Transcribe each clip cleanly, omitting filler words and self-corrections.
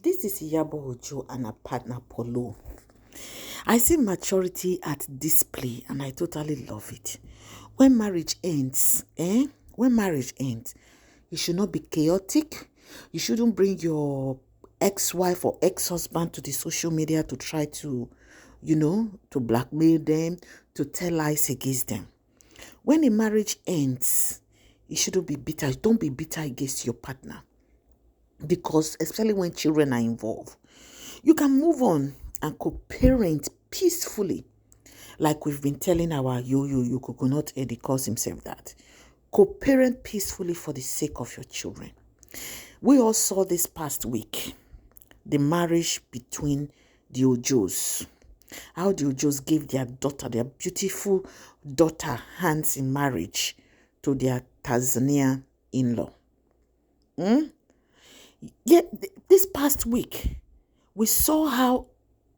This is Iyabo Ojo and her partner Pauloo. I see maturity at display and I totally love it. When marriage ends, it should not be chaotic. You shouldn't bring your ex-wife or ex-husband to the social media to try to, to blackmail them, to tell lies against them. When a marriage ends, you shouldn't be bitter. Don't be bitter against your partner. Because especially when children are involved, you can move on and co-parent peacefully, like we've been telling our you coconut head, he calls himself that. Co-parent peacefully for the sake of your children. We all saw this past week the marriage between the Ojos. How the Ojos gave their daughter, their beautiful daughter, hands in marriage to their Tanzania in-law. Yet this past week, we saw how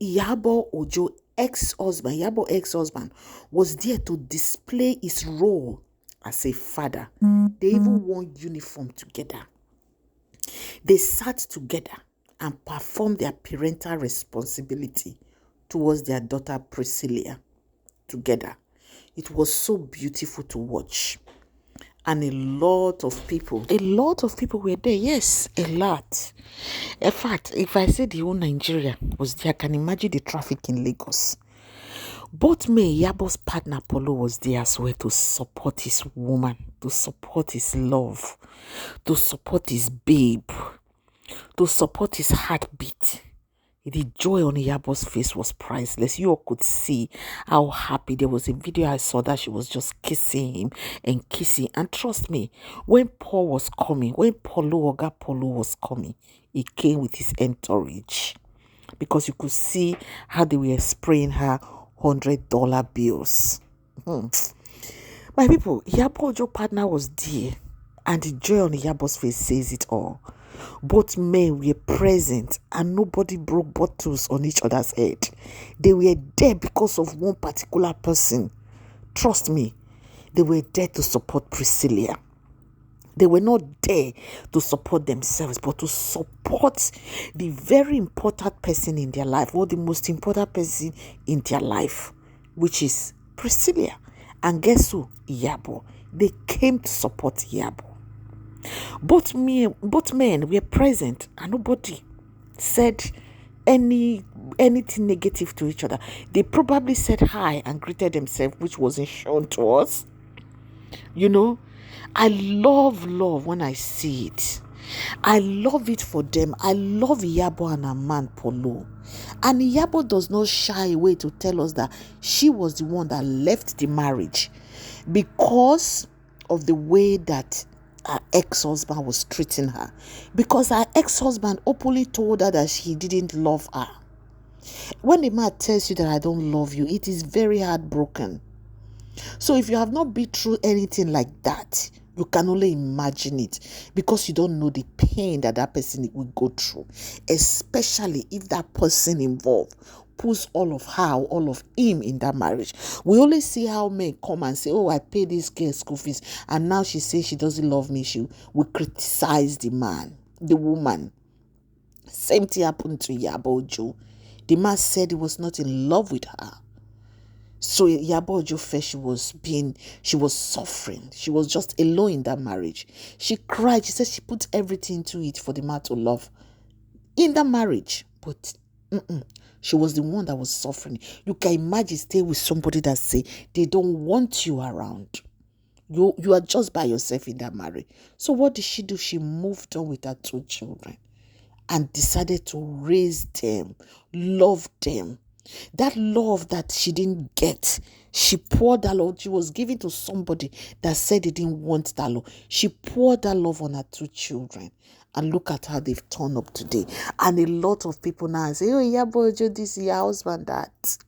Iyabo Ojo, Iyabo ex-husband, was there to display his role as a father. They even wore uniform together. They sat together and performed their parental responsibility towards their daughter Priscilla together. It was so beautiful to watch. And a lot of people were there. Yes, a lot. In fact, if I say the whole Nigeria was there, I can imagine the traffic in Lagos. Both Iyabo's partner Pauloo was there as well to support his woman, to support his love, to support his babe, to support his heartbeat. The joy on Iyabo's face was priceless. You all could see how happy. There was a video I saw that she was just kissing him and kissing. And trust me, when Pauloo was coming, Pauloo was coming, he came with his entourage. Because you could see how they were spraying her $100 bills. My people, Iyabo Ojo partner was there. And the joy on Iyabo's face says it all. Both men were present and nobody broke bottles on each other's head. They were there because of one particular person. Trust me, they were there to support Priscilla. They were not there to support themselves, but to support the very important person in their life, or the most important person in their life, which is Priscilla. And guess who? Iyabo. They came to support Iyabo. Both men were present and nobody said anything negative to each other. They probably said hi and greeted themselves, which wasn't shown to us. I love when I see it. I love it for them. I love Iyabo and her man Pauloo. And Iyabo does not shy away to tell us that she was the one that left the marriage because of the way that her ex-husband was treating her. Because her ex-husband openly told her that he didn't love her. When a man tells you that I don't love you, it is very heartbroken. So if you have not been through anything like that, you can only imagine it, because you don't know the pain that person will go through, especially if that person involved puts all of her, all of him in that marriage. We only see how men come and say, oh, I pay this girl school fees, and now she says she doesn't love me. She will criticize the man, the woman. Same thing happened to Iyabo Ojo. The man said he was not in love with her. So Iyabo Ojo felt she was suffering. She was just alone in that marriage. She cried. She said she put everything into it for the man to love in that marriage. But she was the one that was suffering. You can imagine stay with somebody that say they don't want you around. You are just by yourself in that marriage. So what did she do? She moved on with her 2 children and decided to raise them, love them. That love that she didn't get, she poured that love. She was giving to somebody that said they didn't want that love. She poured that love on her 2 children. And look at how they've turned up today. And a lot of people now say, oh, Iyabo Ojo, this is your husband, that.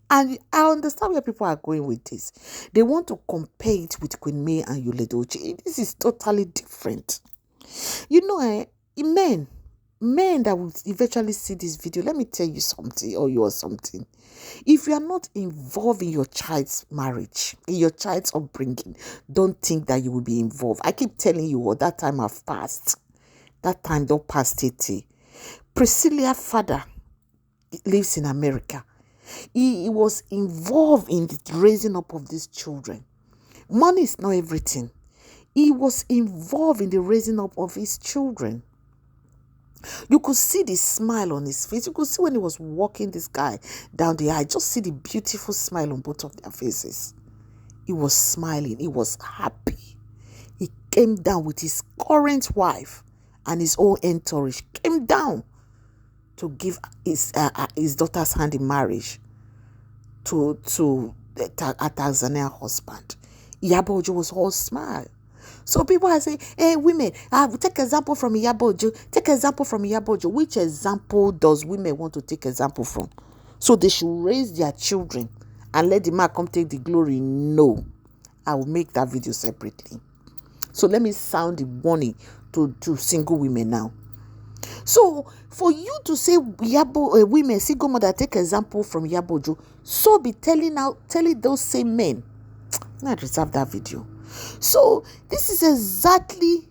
And I understand where people are going with this. They want to compare it with Queen May and Yul Edochie. This is totally different. Men that will eventually see this video, let me tell you something, or you are something. If you are not involved in your child's marriage, in your child's upbringing, don't think that you will be involved. I keep telling you, that time have passed. That time don't pass 30. Priscilla's father lives in America. He was involved in the raising up of these children. Money is not everything. He was involved in the raising up of his children. You could see the smile on his face. You could see when he was walking this guy down the aisle, just see the beautiful smile on both of their faces. He was smiling. He was happy. He came down with his current wife and his own entourage. Came down to give his daughter's hand in marriage to a Tanzanian husband. Iyabo Ojo was all smile. So people are saying, hey, women, take example from Iyabo Ojo. Take example from Iyabo Ojo. Which example does women want to take example from? So they should raise their children and let the man come take the glory? No. I will make that video separately. So let me sound the warning to single women now. So for you to say women, single mother, take example from Iyabo Ojo, so be telling those same men. I reserve that video. So this is exactly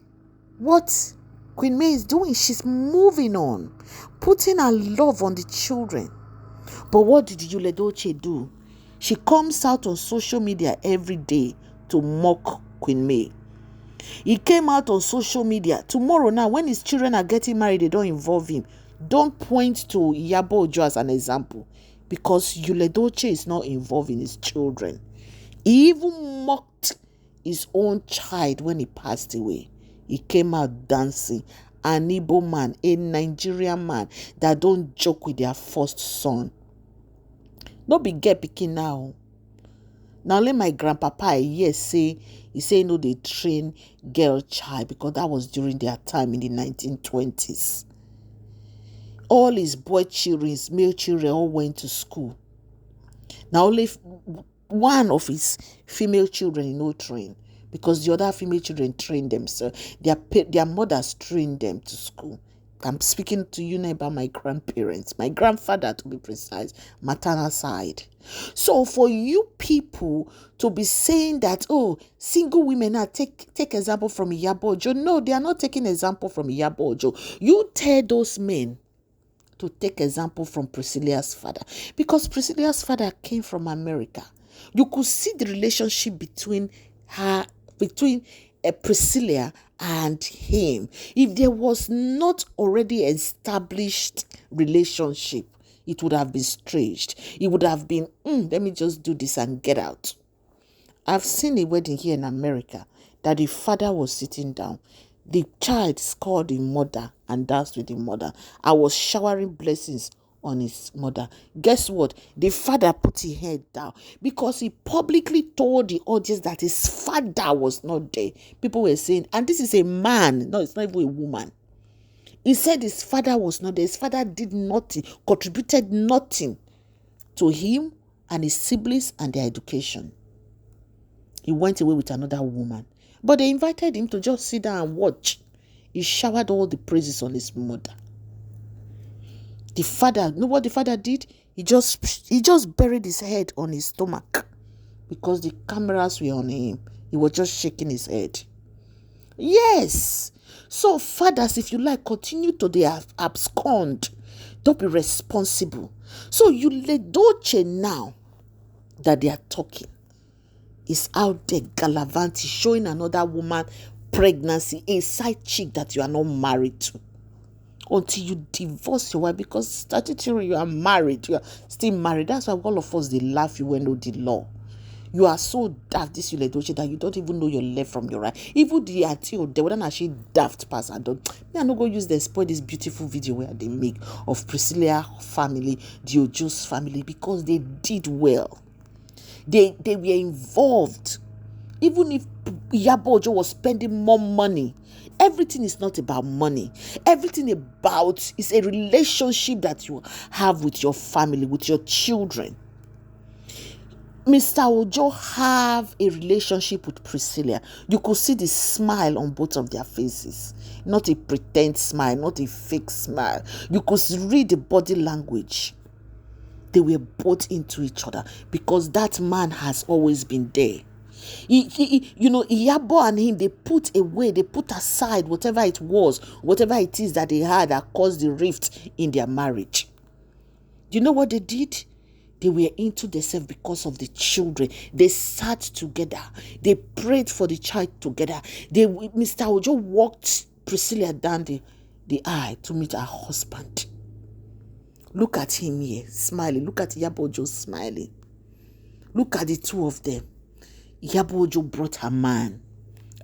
what Queen May is doing. She's moving on, putting her love on the children. But what did Yuledoche do? She comes out on social media every day to mock Queen May. He came out on social media. Tomorrow now, when his children are getting married, they don't involve him. Don't point to Iyabo Ojo as an example, because Yuledoche is not involved in his children. He even mocked his own child when he passed away. He came out dancing. An Igbo man, a Nigerian man that don't joke with their first son. Don't be get picking now. Now let my grandpapa say no, they train girl child, because that was during their time in the 1920s. All his boy children, his male children, all went to school. Now only one of his female children train, because the other female children trained them. So their mothers trained them to school. I'm speaking to you now about my grandparents, my grandfather to be precise, maternal side. So for you people to be saying that, oh, single women now take example from Iyabo Ojo. No, they are not taking example from Iyabo Ojo. You tell those men to take example from Priscilla's father, because Priscilla's father came from America. You could see the relationship between Priscilla and him. If there was not already established relationship, it would have been staged. It would have been, let me just do this and get out. I've seen a wedding here in America that the father was sitting down. The child called the mother and danced with the mother. I was showering blessings on his mother. Guess what? The father put his head down because he publicly told the audience that his father was not there. People were saying, and this is a man, no, it's not even a woman. He said his father was not there. His father did nothing, contributed nothing to him and his siblings and their education. He went away with another woman. But they invited him to just sit down and watch. He showered all the praises on his mother. The father, know what the father did? He just buried his head on his stomach because the cameras were on him. He was just shaking his head. Yes. So fathers, if you like, continue to they abscond. Don't be responsible. So you Yuledoche now that they are talking is out there gallivanting, showing another woman pregnancy, a side chick that you are not married to. Until you divorce your wife, because statutory you are married, you are still married. That's why all of us, they laugh you when know the law. You are so daft, this Yuledoche, that you don't even know your left from your right. Even the auntie, they wouldn't actually daft pass. I'm not going to use them spoil this beautiful video where they make of Priscilla family, the Ojo's family, because they did well. They were involved. Even if Iyabo Ojo was spending more money, everything is not about money. Everything about is a relationship that you have with your family, with your children. Mr. Ojo have a relationship with Priscilla. You could see the smile on both of their faces. Not a pretend smile, not a fake smile. You could read the body language. They were both into each other because that man has always been there. Iyabo and him, they put aside whatever it was, whatever it is that they had that caused the rift in their marriage. Do you know what they did? They were into themselves because of the children. They sat together. They prayed for the child together. Mr. Ojo walked Priscilla down the aisle to meet her husband. Look at him here, smiling. Look at Iyabo Ojo smiling. Look at the two of them. Iyabo Ojo brought her man,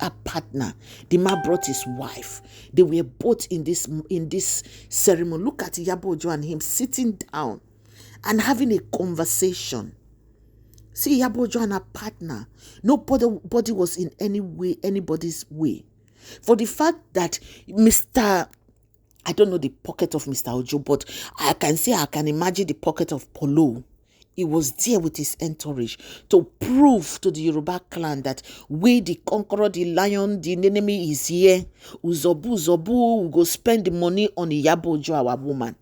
a partner. The man brought his wife. They were both in this ceremony. Look at Iyabo Ojo and him sitting down and having a conversation. See, Iyabo Ojo and her partner. Nobody was in any way anybody's way. For the fact that I don't know the pocket of Mr. Ojo, but I can imagine the pocket of Pauloo. He was there with his entourage to prove to the Yoruba clan that we, the conqueror, the lion, the enemy is here. Uzobu, we go spend the money on Iyabo Ojo, our woman.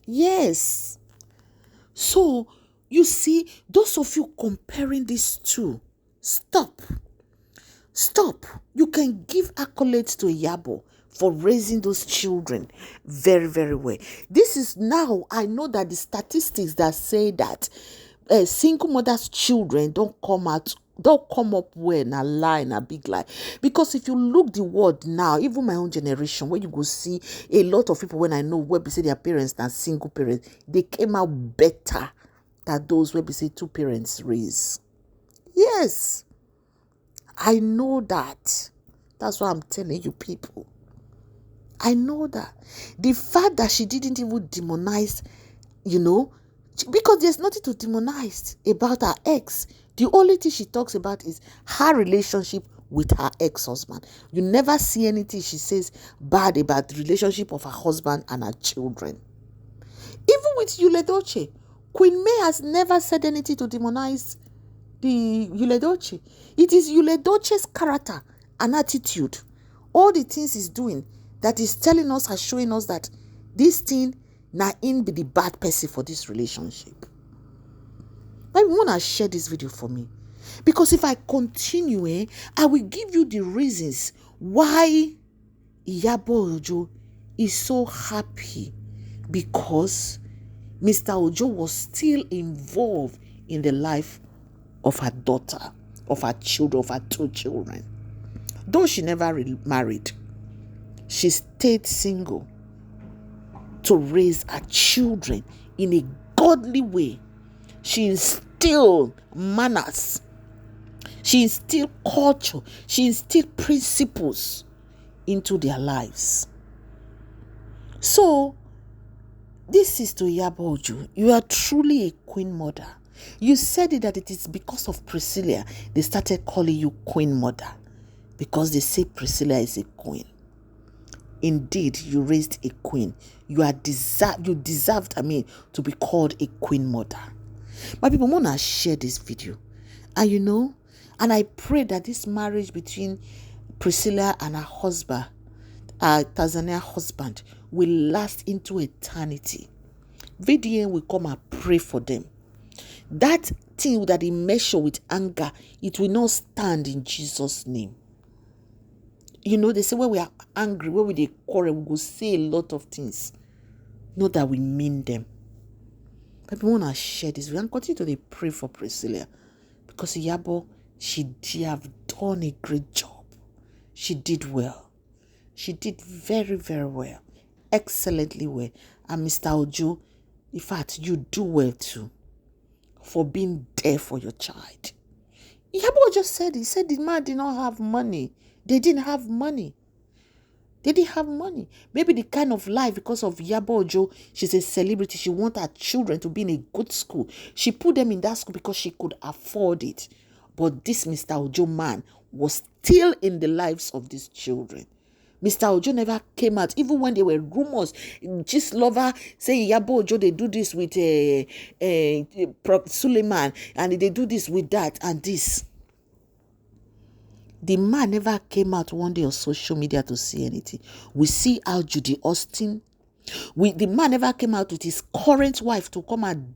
Yes. So, you see, those of you comparing these two, stop. You can give accolades to Iyabo for raising those children very, very well. This is now, I know that the statistics that say that single mothers' children don't come up well in a lie, in a big lie. Because if you look the world now, even my own generation, where you go see a lot of people when I know where we say their parents are single parents, they came out better than those where we say two parents raise. Yes, I know that. That's why I'm telling you people. I know that. The fact that she didn't even demonize, because there's nothing to demonize about her ex. The only thing she talks about is her relationship with her ex-husband. You never see anything she says bad about the relationship of her husband and her children. Even with Yule Dolce, Queen May has never said anything to demonize the Yule Dolce. It is Yule Dolce's character and attitude, all the things he's doing, that is telling us and showing us that this thing na in be the bad person for this relationship. I want to share this video for me, because if I continue, I will give you the reasons why Iyabo Ojo is so happy, because Mr. Ojo was still involved in the life of her daughter, of her children, of her two children. Though she never married, she stayed single to raise her children in a godly way. She instilled manners. She instilled culture. She instilled principles into their lives. So, this is to Iyabo Ojo. You are truly a queen mother. You said it that it is because of Priscilla they started calling you queen mother, because they say Priscilla is a queen. Indeed, you raised a queen. You deserved to be called a queen mother. My people, want to share this video. And I pray that this marriage between Priscilla and her husband, her Tanzania husband, will last into eternity. VDN will come and pray for them. That thing that they measure with anger, it will not stand in Jesus' name. They say when we are angry, when we quarrel, we go say a lot of things. Not that we mean them. But we want to share this. We want to continue to pray for Priscilla, because Iyabo, she have done a great job. She did well. She did very, very well. Excellently well. And Mr. Ojo, in fact, you do well too, for being there for your child. Iyabo just said, he said the man did not have money. They didn't have money. Maybe the kind of life, because of Iyabo Ojo, she's a celebrity. She wants her children to be in a good school. She put them in that school because she could afford it. But this Mr. Ojo man was still in the lives of these children. Mr. Ojo never came out, even when there were rumors. Just lover say Iyabo Ojo, they do this with Suleiman, and they do this with that and this. The man never came out one day on social media to say anything. We see how Judy Austin, the man never came out with his current wife to come and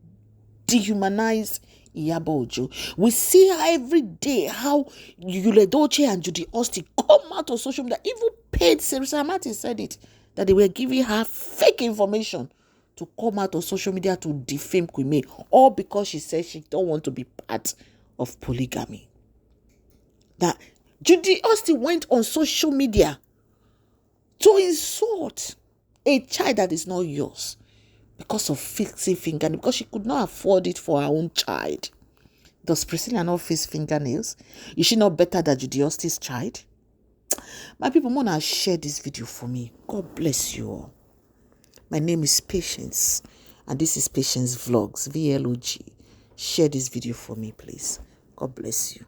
dehumanize Iyabo Ojo. We see her every day how Yule Dolce and Judy Austin come out on social media. Even paid Sarah Martin said it, that they were giving her fake information to come out on social media to defame Queen May, all because she said she don't want to be part of polygamy. That Judy Austin went on social media to insult a child that is not yours because of fixing fingernails, because she could not afford it for her own child. Does Priscilla not fix fingernails? Is she not better than Judy Austin's child? My people, wanna share this video for me. God bless you all. My name is Patience, and this is Patience Vlogs, VLOG. Share this video for me, please. God bless you.